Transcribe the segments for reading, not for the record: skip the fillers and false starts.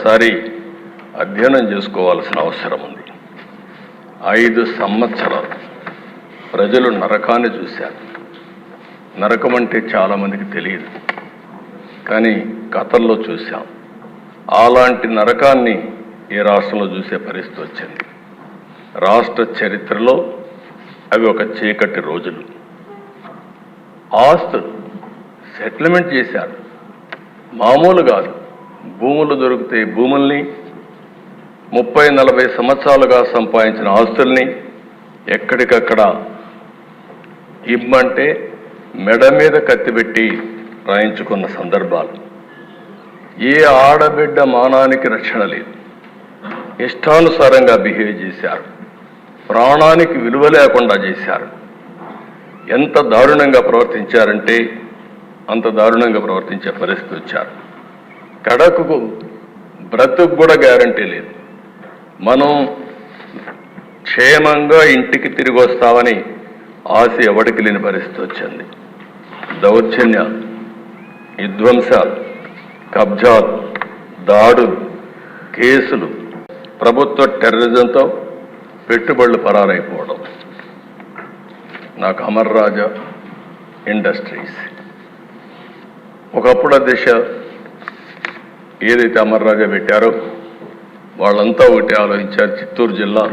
ఒక్కసారి అధ్యయనం చేసుకోవాల్సిన అవసరం ఉంది. 5 సంవత్సరాలు ప్రజలు నరకాన్ని చూశారు. నరకం అంటే చాలామందికి తెలియదు, కానీ గతంలో చూశాం. అలాంటి నరకాన్ని ఈ రాష్ట్రంలో చూసే పరిస్థితి వచ్చింది. రాష్ట్ర చరిత్రలో అవి ఒక చీకటి రోజులు. ఆస్తులు సెటిల్మెంట్ చేశారు, మామూలు కాదు. భూములు దొరికితే భూముల్ని, 30-40 సంవత్సరాలుగా సంపాదించిన ఆస్తుల్ని ఎక్కడికక్కడ ఇమ్మంటే మెడ మీద కత్తిపెట్టి రాయించుకున్న సందర్భాలు. ఏ ఆడబిడ్డ మానానికి రక్షణ లేదు. ఇష్టానుసారంగా బిహేవ్ చేశారు. ప్రాణానికి విలువ లేకుండా చేశారు. ఎంత దారుణంగా ప్రవర్తించారంటే అంత దారుణంగా ప్రవర్తించే పరిస్థితి వచ్చారు. కడకు బ్రతుకు కూడా గ్యారంటీ లేదు. మనం క్షేమంగా ఇంటికి తిరిగి వస్తామని ఆశ ఎవడికి లేని పరిస్థితి వచ్చింది. దౌర్జన్యాలు, విధ్వంసాలు, కబ్జాలు, దాడులు, కేసులు, ప్రభుత్వ టెర్రరిజంతో పెట్టుబడులు పరారైపోవడం. నాకు అమర్ రాజా ఇండస్ట్రీస్ ఒకప్పుడు దిశ ఏదైతే అమర్ రాజా పెట్టారో వాళ్ళంతా ఒకటి ఆలోచించారు. చిత్తూరు జిల్లా,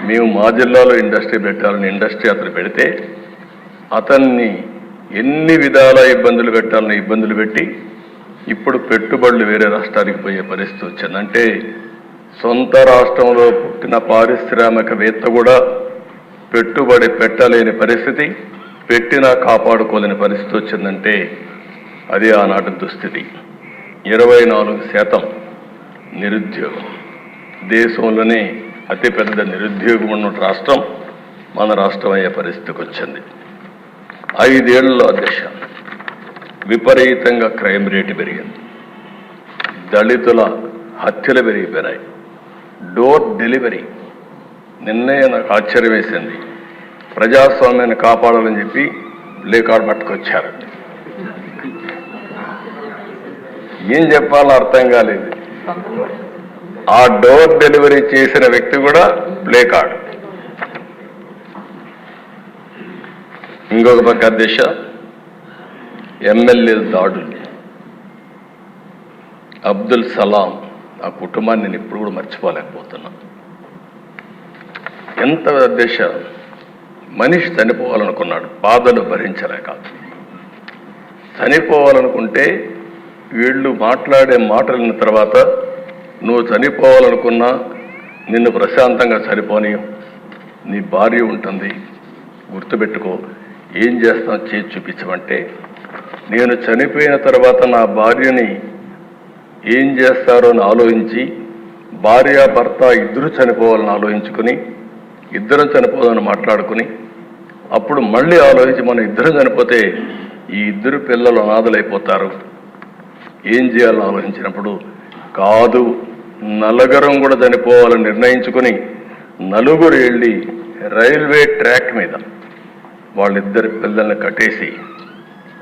మేము మా జిల్లాలో ఇండస్ట్రీ పెట్టాలని ఇండస్ట్రీ అతను పెడితే అతన్ని ఎన్ని విధాల ఇబ్బందులు పెట్టాలని ఇబ్బందులు పెట్టి ఇప్పుడు పెట్టుబడులు వేరే రాష్ట్రానికి పోయే పరిస్థితి వచ్చింది. అంటే సొంత రాష్ట్రంలో పుట్టిన పారిశ్రామికవేత్త కూడా పెట్టుబడి పెట్టలేని పరిస్థితి, పెట్టినా కాపాడుకోలేని పరిస్థితి వచ్చిందంటే అది ఆనాటి దుస్థితి. 24% నిరుద్యోగం. దేశంలోనే అతిపెద్ద నిరుద్యోగం ఉన్న రాష్ట్రం మన రాష్ట్రం అయ్యే పరిస్థితికి వచ్చింది. 5 ఏళ్లలో దిశ విపరీతంగా క్రైమ్ రేటు పెరిగింది. దళితుల హత్యలు పెరిగిపోయినాయి. Door delivery. నిన్నే నాకు ఆశ్చర్యం వేసింది. ప్రజాస్వామ్యాన్ని కాపాడాలని చెప్పి ప్లేకార్డు పట్టుకొచ్చారు. ఏం చెప్పాలో అర్థం కాలేదు. ఆ డోర్ డెలివరీ చేసిన వ్యక్తి కూడా ప్లేకార్డు. ఇంకొక పక్క దిశ ఎమ్మెల్యేల దాడులు. అబ్దుల్ సలాం ఆ కుటుంబాన్ని నేను ఇప్పుడు కూడా మర్చిపోలేకపోతున్నా. ఎంత దిశ మనిషి చనిపోవాలనుకున్నాడు, బాధలు భరించలేక. చనిపోవాలనుకుంటే వీళ్ళు మాట్లాడే మాటలిన తర్వాత నువ్వు చనిపోవాలనుకున్నా నిన్ను ప్రశాంతంగా చనిపోని నీ భార్య ఉంటుంది, గుర్తుపెట్టుకో, ఏం చేస్తాం చేసి చూపించమంటే, నేను చనిపోయిన తర్వాత నా భార్యని ఏం చేస్తారో అని ఆలోచించి భార్య భర్త ఇద్దరు చనిపోవాలని ఆలోచించుకుని ఇద్దరం చనిపోవాలని మాట్లాడుకుని అప్పుడు మళ్ళీ ఆలోచించి మనం ఇద్దరం చనిపోతే ఈ ఇద్దరు పిల్లలు అనాథలైపోతారు, ఏం చేయాలని ఆలోచించినప్పుడు కాదు నలుగురం కూడా చనిపోవాలని నిర్ణయించుకుని నలుగురు వెళ్ళి రైల్వే ట్రాక్ మీద వాళ్ళిద్దరి పిల్లల్ని కట్టేసి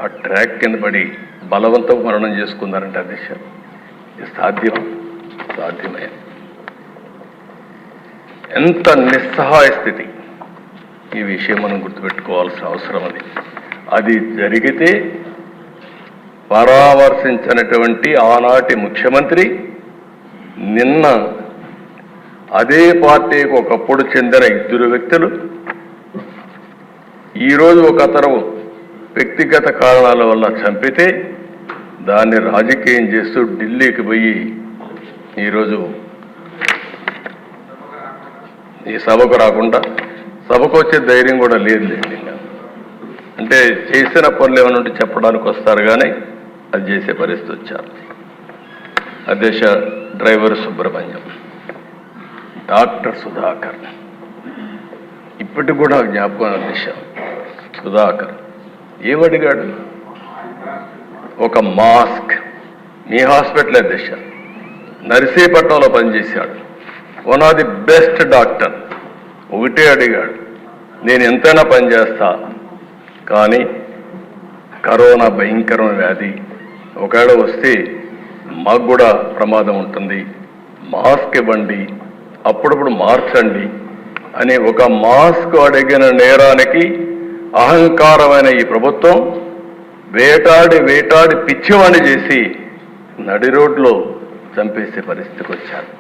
ఆ ట్రాక్ కింద పడి బలవంతం మరణం చేసుకున్నారంటే అది సాధ్యమే. ఎంత నిస్సహాయ స్థితి. ఈ విషయం మనం గుర్తుపెట్టుకోవాల్సిన అవసరం అది జరిగితే పరామర్శించినటువంటి ఆనాటి ముఖ్యమంత్రి నిన్న అదే పార్టీకి ఒకప్పుడు చెందిన 2 వ్యక్తులు ఈరోజు ఒక అతను వ్యక్తిగత కారణాల వల్ల చంపితే దాన్ని రాజకీయం చేస్తూ ఢిల్లీకి పోయి ఈరోజు ఈ సభకు రాకుండా, సభకు వచ్చే ధైర్యం కూడా లేదులేండి. అంటే చేసిన పనులు ఏమైనా ఉంటే చెప్పడానికి వస్తారు, కానీ అది చేసే పరిస్థితి వచ్చారు. అధ్యక్ష డ్రైవర్ సుబ్రహ్మణ్యం, డాక్టర్ సుధాకర్ ఇప్పటికి కూడా జ్ఞాపకం. అధ్యక్ష సుధాకర్ ఏమడిగాడు? ఒక మాస్క్. మీ హాస్పిటల్ అధ్యక్ష నర్సీపట్నంలో పనిచేశాడు. One of the best doctor. ఒకటే అడిగాడు, నేను ఎంతైనా పనిచేస్తా, కానీ కరోనా భయంకరమైన వ్యాధి, ఒకవేళ వస్తే మాకు కూడా ప్రమాదం ఉంటుంది, మాస్క్ ఇవ్వండి, అప్పుడప్పుడు మార్చండి అని ఒక మాస్క్ అడిగిన నేరానికి అహంకారమైన ఈ ప్రభుత్వం వేటాడి వేటాడి పిచ్చివాణి చేసి నడి రోడ్లో చంపేసే పరిస్థితికి వచ్చారు.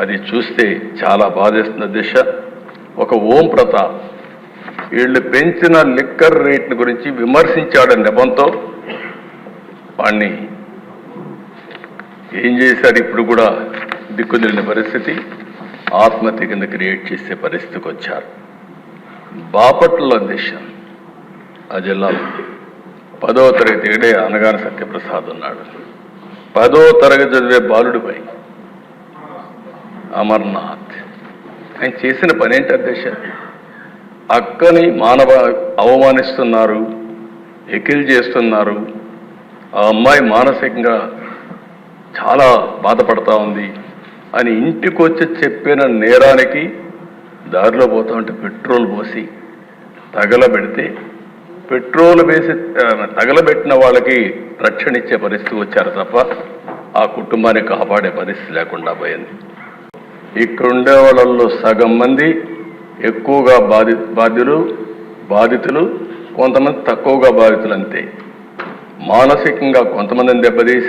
అది చూస్తే చాలా బాధేస్తున్న దిశ. ఒక ఓం ప్రతాప్ వీళ్ళు పెంచిన లిక్కర్ రేట్ల గురించి విమర్శించాడని నెపంతో వాణ్ణి ఏం చేశారు, ఇప్పుడు కూడా దిక్కుదిలిన పరిస్థితి, ఆత్మహత్య కింద క్రియేట్ చేసే పరిస్థితికి వచ్చారు. బాపట్ల దిశ ఆ జిల్లాలో 10వ తరగతి అనగాని సత్యప్రసాద్ ఉన్నాడు. 10వ తరగతి చదివే బాలుడిపై అమర్నాథ్ ఆయన చేసిన పని ఏంటి అధ్యక్ష? అక్కని అవమానిస్తున్నారు, ఎకిల్ చేస్తున్నారు. ఆ అమ్మాయి మానసికంగా చాలా బాధపడతా ఉంది అని ఇంటికి వచ్చి చెప్పిన నేరానికి దారిలో పోతా ఉంటే పెట్రోల్ పోసి తగలబెడితే, పెట్రోల్ వేసి తగలబెట్టిన వాళ్ళకి రక్షణ ఇచ్చే పరిస్థితి వచ్చారు తప్ప ఆ కుటుంబాన్ని కాపాడే పరిస్థితి లేకుండా పోయింది. ఇక్కడుండే వాళ్ళల్లో సగం మంది ఎక్కువగా బాధితులు, కొంతమంది తక్కువగా బాధితులు అంతే. మానసికంగా కొంతమందిని దెబ్బతీసి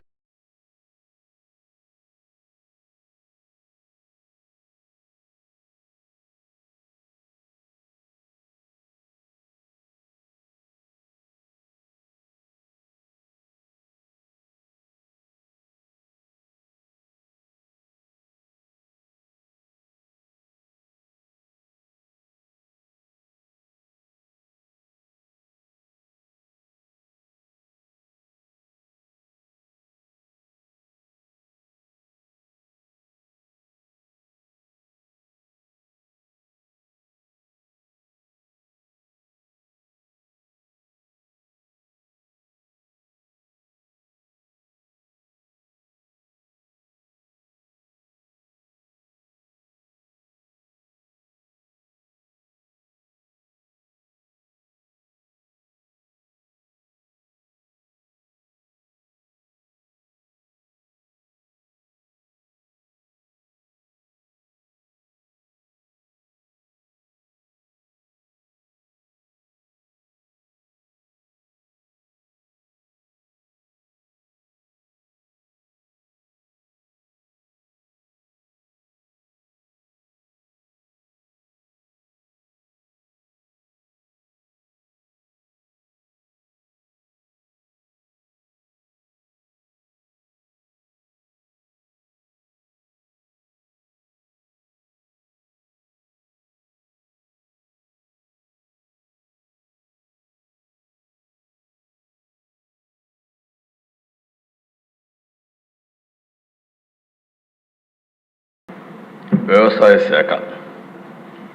వ్యవసాయ శాఖ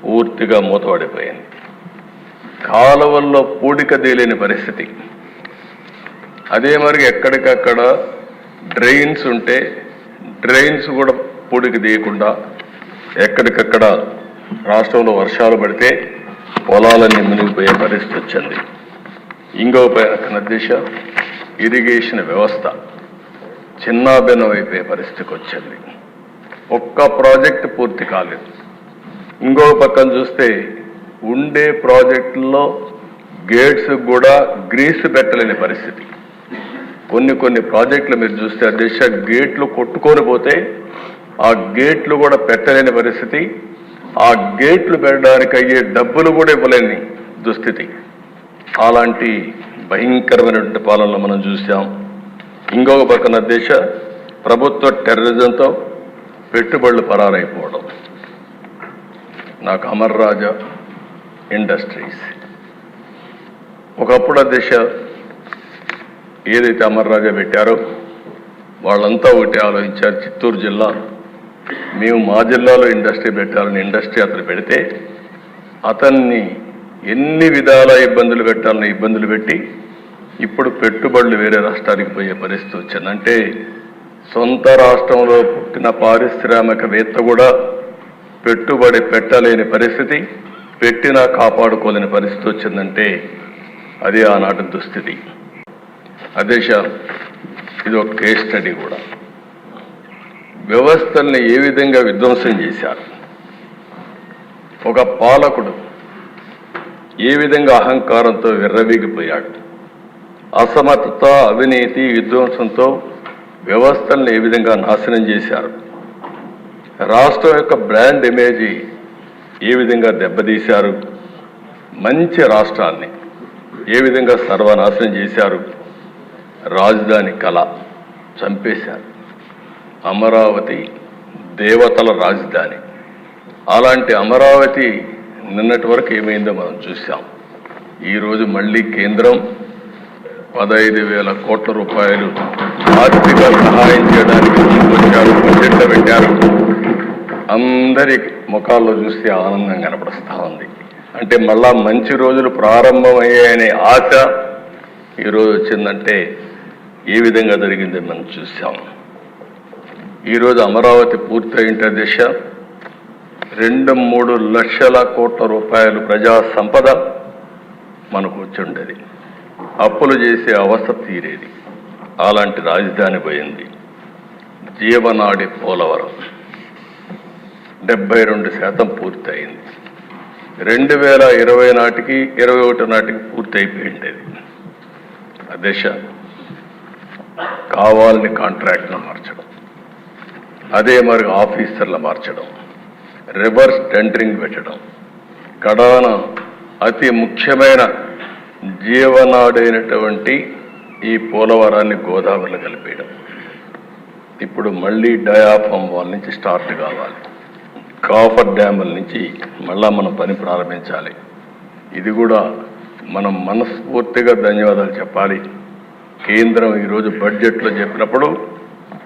పూర్తిగా మూతపడిపోయింది. కాలువల్లో పూడిక తేలేని పరిస్థితి. అదే మరి ఎక్కడికక్కడ డ్రైన్స్ ఉంటే డ్రైన్స్ కూడా పూడిక తీయకుండా ఎక్కడికక్కడ రాష్ట్రంలో వర్షాలు పడితే పొలాలన్నీ మునిగిపోయే పరిస్థితి వచ్చింది. ఇంకో పైన దిశ ఇరిగేషన్ వ్యవస్థ చిన్నాభిన్నం అయిపోయే పరిస్థితికి వచ్చింది. ఒక్క ప్రాజెక్ట్ పూర్తి కాలేదు. ఇంకో పక్కన చూస్తే ఉండే ప్రాజెక్టుల్లో గేట్స్ కూడా గ్రీస్ పెట్టలేని పరిస్థితి. కొన్ని ప్రాజెక్టులు మీరు చూస్తే అధ్యక్ష గేట్లు కొట్టుకొని పోతే ఆ గేట్లు కూడా పెట్టలేని పరిస్థితి. ఆ గేట్లు పెట్టడానికి అయ్యే డబ్బులు కూడా ఇవ్వలేని దుస్థితి. అలాంటి భయంకరమైనటువంటి పాలనలో మనం చూసాం. ఇంకొక పక్కన దేశ ప్రభుత్వ టెర్రరిజంతో పెట్టుబడులు పరారైపోవడం. నాకు అమర్ రాజా ఇండస్ట్రీస్ ఒకప్పుడు దేశ ఏదైతే అమర్ రాజా పెట్టారో వాళ్ళంతా ఒకటి ఆలోచించారు. చిత్తూరు జిల్లా మేము మా జిల్లాలో ఇండస్ట్రీ పెట్టాలని ఇండస్ట్రీ అతను పెడితే అతన్ని ఎన్ని విధాల ఇబ్బందులు పెట్టాలని ఇబ్బందులు పెట్టి ఇప్పుడు పెట్టుబడులు వేరే రాష్ట్రానికి పోయే పరిస్థితి వచ్చింది. అంటే సొంత రాష్ట్రంలో పుట్టిన పారిశ్రామికవేత్త కూడా పెట్టుబడి పెట్టలేని పరిస్థితి, పెట్టినా కాపాడుకోలేని పరిస్థితి వచ్చిందంటే అది ఆనాటి దుస్థితి. అదేశ ఇది ఒక కేస్ స్టడీ కూడా. వ్యవస్థల్ని ఏ విధంగా విధ్వంసం చేశారు, ఒక పాలకుడు ఏ విధంగా అహంకారంతో విర్రవీగిపోయాడు, అసమర్థత, అవినీతి, విధ్వంసంతో వ్యవస్థల్ని ఏ విధంగా నాశనం చేశారు, రాష్ట్రం యొక్క బ్రాండ్ ఇమేజ్ ఏ విధంగా దెబ్బతీశారు, మంచి రాష్ట్రాన్ని ఏ విధంగా సర్వనాశనం చేశారు, రాజధాని కళ చంపేశారు. అమరావతి దేవతల రాజధాని. అలాంటి అమరావతి నిన్నటి వరకు ఏమైందో మనం చూసాం. ఈరోజు మళ్ళీ కేంద్రం 15,000 కోట్ల రూపాయలు ఆర్థిక సహాయం చేయడానికి ముందుకొచ్చారు, బడ్జెట్లో పెట్టారు. అందరి ముఖాల్లో చూస్తే ఆనందం కనపడుస్తూ ఉంది. అంటే మళ్ళా మంచి రోజులు ప్రారంభమయ్యాయనే ఆశ ఈరోజు వచ్చిందంటే ఏ విధంగా జరిగిందో మనం చూసాం. ఈరోజు అమరావతి పూర్తయింటే దిశ 2-3 లక్షల కోట్ల రూపాయలు ప్రజా సంపద మనకు వచ్చి ఉండేది. అప్పులు చేసే అవస్థ తీరేది. అలాంటి రాజధాని పోయింది. జీవనాడి పోలవరం 72% పూర్తి అయింది. 2020 నాటికి 21 నాటికి పూర్తి అయిపోయింది. ఆ దిశ కావాలని కాంట్రాక్ట్ను మార్చడం, అదే మరి ఆఫీసర్లు మార్చడం, రివర్స్ టెండరింగ్ పెట్టడం, కడాన అతి ముఖ్యమైన జీవనాడైనటువంటి ఈ పోలవరాన్ని గోదావరిలో కలిపేయడం. ఇప్పుడు మళ్ళీ డయాఫామ్ వాల్ నుంచి స్టార్ట్ కావాలి. కాఫర్ డ్యాముల నుంచి మళ్ళా మనం పని ప్రారంభించాలి. ఇది కూడా మనం మనస్ఫూర్తిగా ధన్యవాదాలు చెప్పాలి. కేంద్రం ఈరోజు బడ్జెట్లో చెప్పినప్పుడు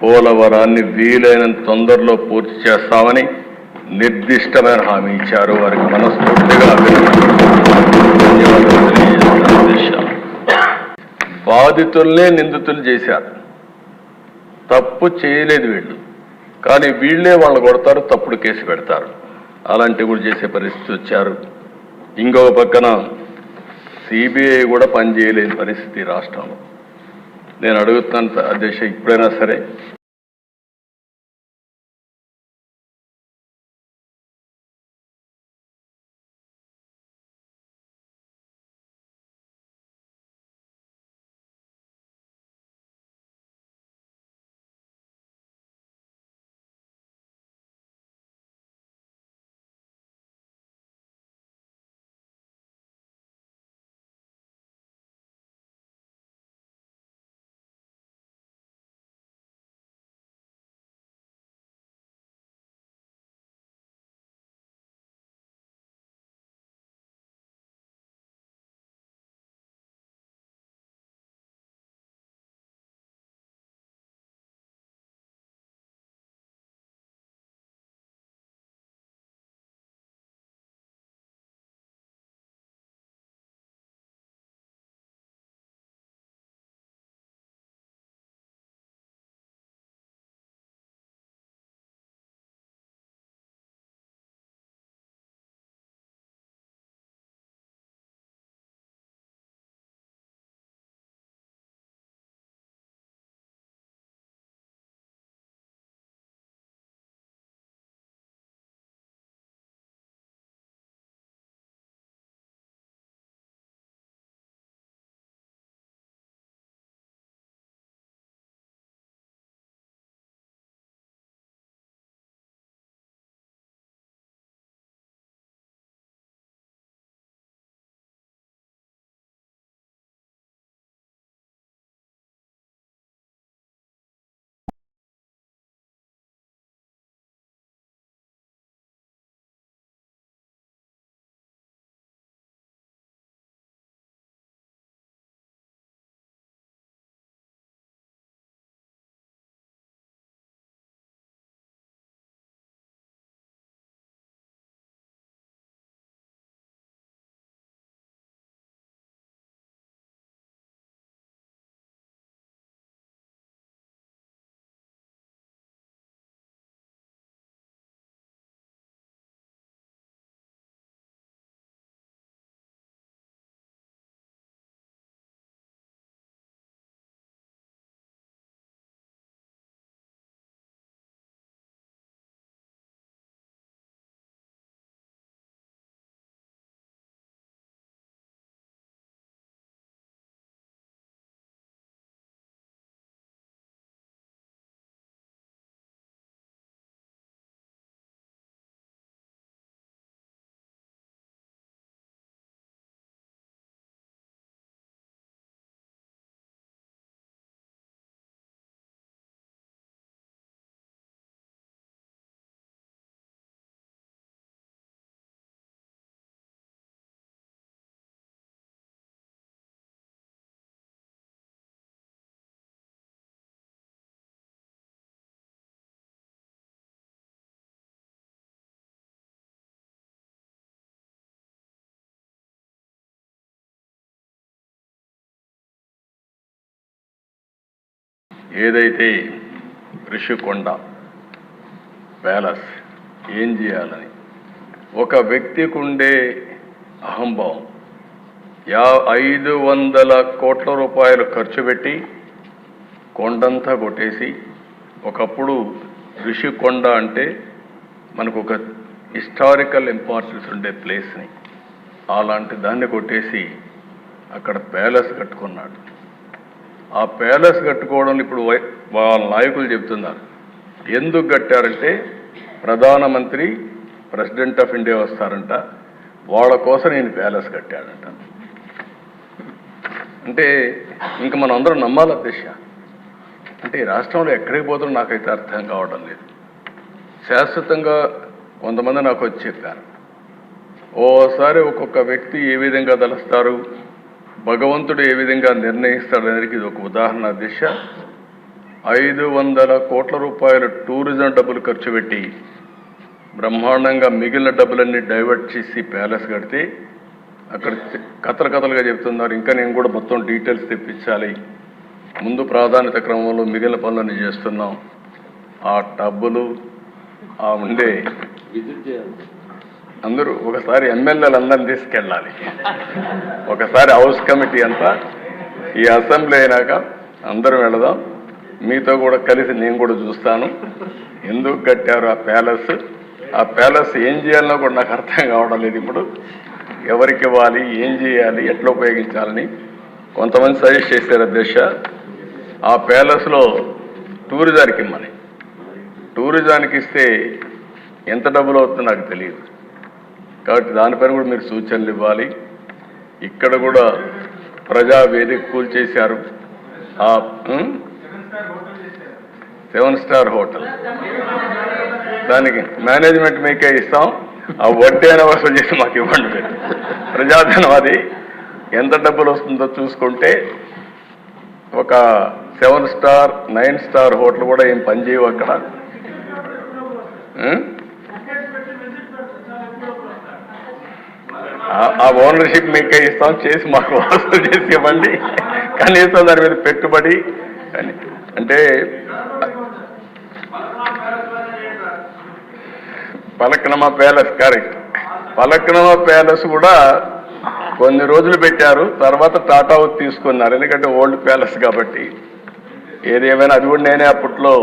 పోలవరాన్ని వీలైనంత తొందరలో పూర్తి చేస్తామని నిర్దిష్టమైన హామీ ఇచ్చారు. వారికి మనస్ఫూర్తిగా ధన్యవాదాలు తెలియజేస్తున్న. బాధితుల్నే నిందితులు చేశారు. తప్పు చేయలేదు వీళ్ళు, కానీ వీళ్ళే వాళ్ళు కొడతారు, తప్పుడు కేసు పెడతారు. అలాంటివి కూడా చేసే పరిస్థితి వచ్చారు. ఇంకొక పక్కన సిబిఐ కూడా పనిచేయలేని పరిస్థితి రాష్ట్రంలో. నేను అడుగుతున్నాను అధ్యక్ష, ఇప్పుడైనా సరే ఏదైతే ఋషికొండ ప్యాలెస్ ఏం చేయాలని ఒక వ్యక్తికి ఉండే అహంభావం 500 కోట్ల రూపాయలు ఖర్చు పెట్టి కొండంతా కొట్టేసి, ఒకప్పుడు ఋషికొండ అంటే మనకు ఒక హిస్టారికల్ ఇంపార్టెన్స్ ఉండే ప్లేస్ని అలాంటి దాన్ని కొట్టేసి అక్కడ ప్యాలెస్ కట్టుకున్నాడు. ఆ ప్యాలెస్ కట్టుకోవడం ఇప్పుడు వాళ్ళ నాయకులు చెప్తున్నారు. ఎందుకు కట్టారంటే ప్రధానమంత్రి ప్రెసిడెంట్ ఆఫ్ ఇండియా వస్తారంట, వాళ్ళ కోసం నేను ప్యాలెస్ కట్టాడంట. అంటే ఇంక మనం అందరం నమ్మాలి దిశ. అంటే ఈ రాష్ట్రంలో ఎక్కడికి పోతుందో నాకైతే అర్థం కావడం లేదు. శాశ్వతంగా కొంతమంది నాకు వచ్చి చెప్పారు, ఓసారి ఒక్కొక్క వ్యక్తి ఏ విధంగా తలుస్తారు, భగవంతుడు ఏ విధంగా నిర్ణయిస్తాడనేది ఇది ఒక ఉదాహరణ దిశ. 500 కోట్ల రూపాయలు టూరిజం డబ్బులు ఖర్చు పెట్టి బ్రహ్మాండంగా మిగిలిన డబ్బులన్నీ డైవర్ట్ చేసి ప్యాలెస్ కడితే అక్కడ కథలుగా చెప్తున్నారు. ఇంకా నేను కూడా మొత్తం డీటెయిల్స్ తెప్పించాలి, ముందు ప్రాధాన్యత క్రమంలో మిగిలిన పనులన్నీ చేస్తున్నాం. ఆ డబ్బులు ఆ ఉండే అందరూ ఒకసారి ఎమ్మెల్యేలు అందరిని తీసుకెళ్ళాలి, ఒకసారి హౌస్ కమిటీ అంతా ఈ అసెంబ్లీ అయినాక అందరూ వెళదాం, మీతో కూడా కలిసి నేను కూడా చూస్తాను ఎందుకు కట్టారు ఆ ప్యాలెస్ ఏం చేయాలనో కూడా నాకు అర్థం కావడం లేదు. ఇప్పుడు ఎవరికి ఇవ్వాలి, ఏం చేయాలి, ఎట్లా ఉపయోగించాలని కొంతమంది సజెస్ట్ చేశారు అధ్యక్ష. ఆ ప్యాలెస్లో టూరిజానికి ఇమ్మని, టూరిజానికి ఇస్తే ఎంత డబ్బులు అవుతుందో నాకు తెలియదు, కాబట్టి దానిపైన కూడా మీరు సూచనలు ఇవ్వాలి. ఇక్కడ కూడా ప్రజావేదిక కూల్చేశారు. ఆ 7 స్టార్ హోటల్ దానికి మేనేజ్మెంట్ మీకే ఇస్తాం, ఆ వడ్డీ అయినా వసూలు చేసి మాకు ఇవ్వండి. మీరు ప్రజాధనం అది ఎంత డబ్బులు వస్తుందో చూసుకుంటే ఒక 7 స్టార్ 9 స్టార్ హోటల్ కూడా ఏం పనిచేయవు అక్కడ. ఆ ఓనర్షిప్ మీకే ఇస్తాం, చేసి మాకు వసూలు చేసి ఇవ్వండి, కనీసం దాని మీద పెట్టుబడి అంటే పలక్నమా ప్యాలెస్ కరెక్ట్. పలక్నమా ప్యాలెస్ కూడా కొన్ని రోజులు పెట్టారు, తర్వాత టాటా తీసుకున్నారు, ఎందుకంటే ఓల్డ్ ప్యాలెస్ కాబట్టి. ఏదేమైనా అది కూడా నేనే అప్పట్లో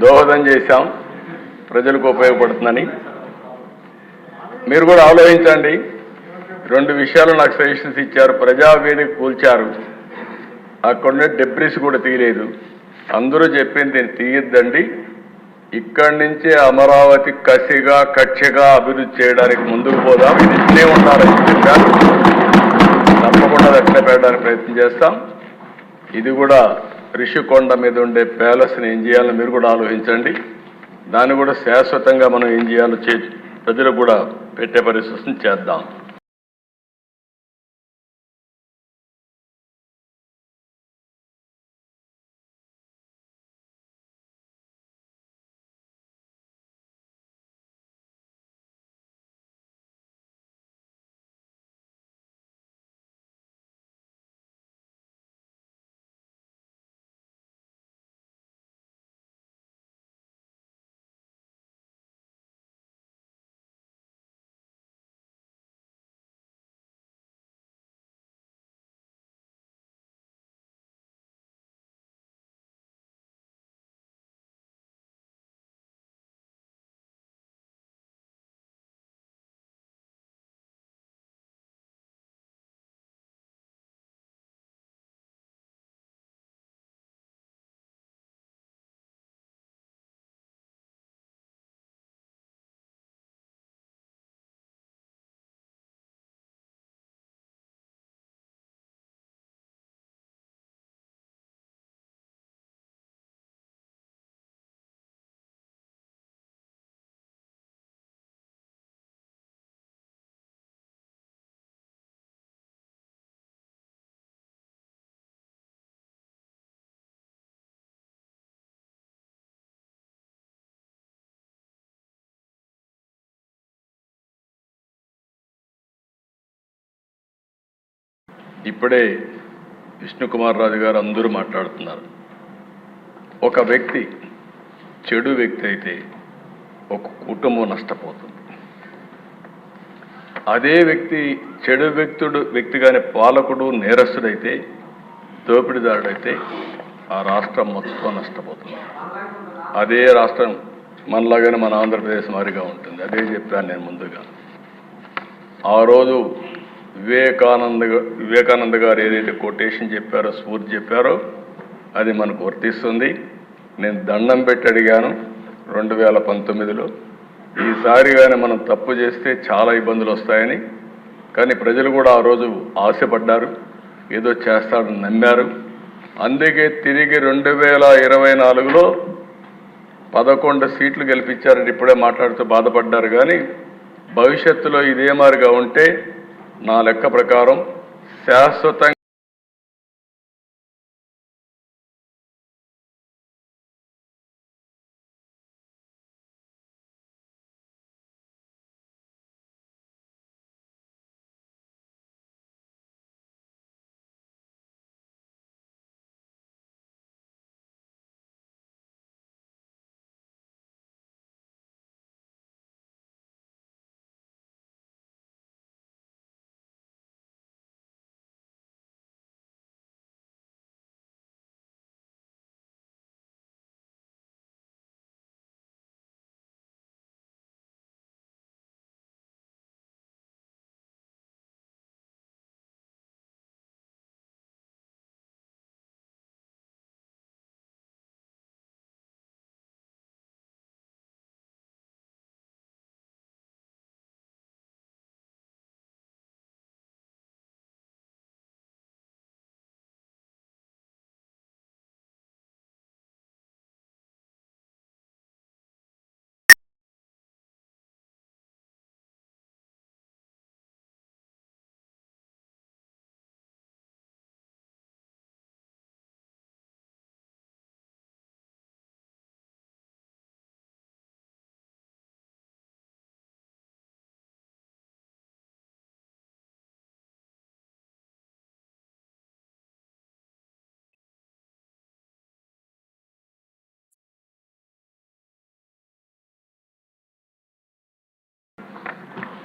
దోహదం చేశాం, ప్రజలకు ఉపయోగపడుతుందని. మీరు కూడా ఆలోచించండి. 2 విషయాలు నాకు సజెషన్స్ ఇచ్చారు. ప్రజావేదిక కూల్చారు, అక్కడనే డెబ్రిస్ కూడా తీయలేదు. అందరూ చెప్పింది తీయద్దండి, ఇక్కడి నుంచే అమరావతి కక్షగా అభివృద్ధి చేయడానికి ముందుకు పోదాం, ఇది ఇట్లే ఉండాలని చెప్పారు. తప్పకుండా అట్లే పెట్టడానికి ప్రయత్నం చేస్తాం. ఇది కూడా ఋషికొండ మీద ఉండే ప్యాలెస్ని ఏం చేయాలో మీరు కూడా ఆలోచించండి. దాన్ని కూడా శాశ్వతంగా మనం ఏం చేయాలో ప్రజలకు కూడా పెట్టే పరిస్థితిని చేద్దాం. ఇప్పుడే విష్ణుకుమార్ రాజు గారు అందరూ మాట్లాడుతున్నారు. ఒక వ్యక్తి చెడు వ్యక్తి అయితే ఒక కుటుంబం నష్టపోతుంది. అదే వ్యక్తి చెడు వ్యక్తిగానే పాలకుడు నేరస్తుడైతే, దోపిడీదారుడైతే ఆ రాష్ట్రం మొత్తం నష్టపోతుంది. అదే రాష్ట్రం మనలాగానే మన ఆంధ్రప్రదేశ్ మారిగా ఉంటుంది. అదే చెప్పాను నేను ముందుగా. ఆ రోజు వివేకానంద గారు ఏదైతే కొటేషన్ చెప్పారో, స్ఫూర్తి చెప్పారో అది మనకు వర్తిస్తుంది. నేను దండం పెట్టి అడిగాను 2019లో, ఈసారి కానీ మనం తప్పు చేస్తే చాలా ఇబ్బందులు వస్తాయని. కానీ ప్రజలు కూడా ఆ రోజు ఆశపడ్డారు, ఏదో చేస్తాడని నమ్మారు. అందుకే తిరిగి 2024లో 11 సీట్లు గెలిపించారని ఇప్పుడే మాట్లాడుతూ బాధపడ్డారు. కానీ భవిష్యత్తులో ఇదే మారిగా ఉంటే నా లెక్క ప్రకారం శాశ్వతంగా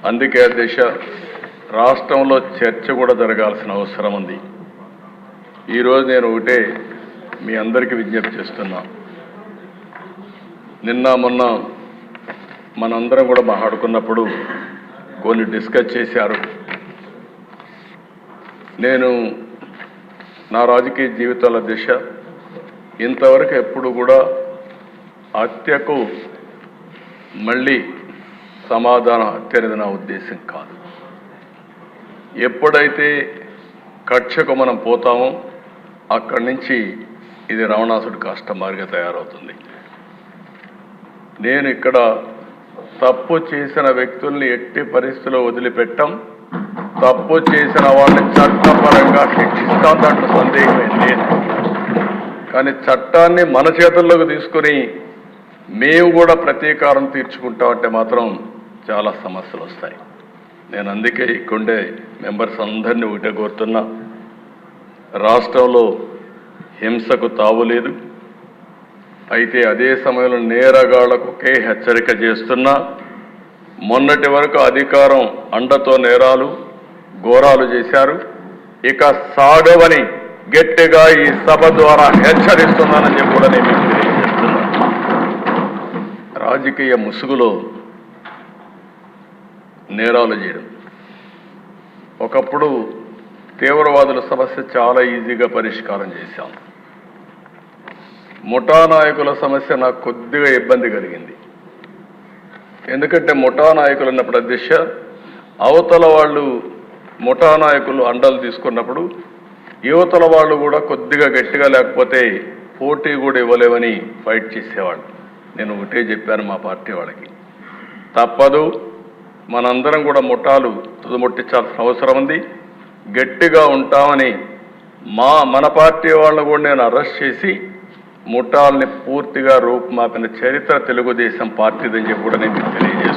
అందుకే అధ్యక్ష రాష్ట్రంలో చర్చ కూడా జరగాల్సిన అవసరం ఉంది. ఈరోజు నేను ఒకటే మీ అందరికీ విజ్ఞప్తి చేస్తున్నా. నిన్న మొన్న మనందరం కూడా మాట్లాడుకున్నప్పుడు కొన్ని డిస్కస్ చేశారు. నేను నా రాజకీయ జీవితాల దిశ ఇంతవరకు ఎప్పుడు కూడా హత్యకు మళ్ళీ సమాధానం హత్య అనేది నా ఉద్దేశం కాదు. ఎప్పుడైతే కక్షకు మనం పోతామో అక్కడి నుంచి ఇది రావణాసుడి కష్టమారిగా తయారవుతుంది. నేను ఇక్కడ తప్పు చేసిన వ్యక్తుల్ని ఎట్టి పరిస్థితుల్లో వదిలిపెట్టం. తప్పు చేసిన వాళ్ళని చట్టపరంగా శిక్షిస్తాం, దాంట్లో సందేహమే లేదు. కానీ చట్టాన్ని మన చేతుల్లోకి తీసుకుని మేము కూడా ప్రతీకారం తీర్చుకుంటామంటే మాత్రం చాలా సమస్యలు వస్తాయి. నేను అందుకే ఇక్కడే మెంబర్స్ అందరినీ ఒకటే కోరుతున్నా, రాష్ట్రంలో హింసకు తావులేదు. అయితే అదే సమయంలో నేరగాళ్లకు ఒకే హెచ్చరిక చేస్తున్నా, మొన్నటి వరకు అధికారం అండతో నేరాలు ఘోరాలు చేశారు, ఇక సాగవని గట్టిగా ఈ సభ ద్వారా హెచ్చరిస్తున్నానని చెప్పి కూడా నేను తెలియజేస్తున్నా. రాజకీయ ముసుగులో నేరాలు చేయడం, ఒకప్పుడు తీవ్రవాదుల సమస్య చాలా ఈజీగా పరిష్కారం చేశాం. ముఠా నాయకుల సమస్య నాకు కొద్దిగా ఇబ్బంది కలిగింది. ఎందుకంటే ముఠా నాయకులు అన్నప్పుడు అధ్యక్ష, అవతల వాళ్ళు ముఠా నాయకులు అండలు తీసుకున్నప్పుడు యువతల వాళ్ళు కూడా కొద్దిగా గట్టిగా లేకపోతే పోటీ కూడా ఇవ్వలేవని ఫైట్ చేసేవాళ్ళు. నేను ఒకటే చెప్పాను మా పార్టీ వాళ్ళకి, తప్పదు, మనందరం కూడా ముఠాలు తుదముట్టించాల్సిన అవసరం ఉంది, గట్టిగా ఉంటామని మన పార్టీ వాళ్ళని కూడా నేను అరెస్ట్ చేసి ముఠాల్ని పూర్తిగా రూపుమాపిన చరిత్ర తెలుగుదేశం పార్టీదని చెప్పి కూడా నేను తెలియజేస్తాను.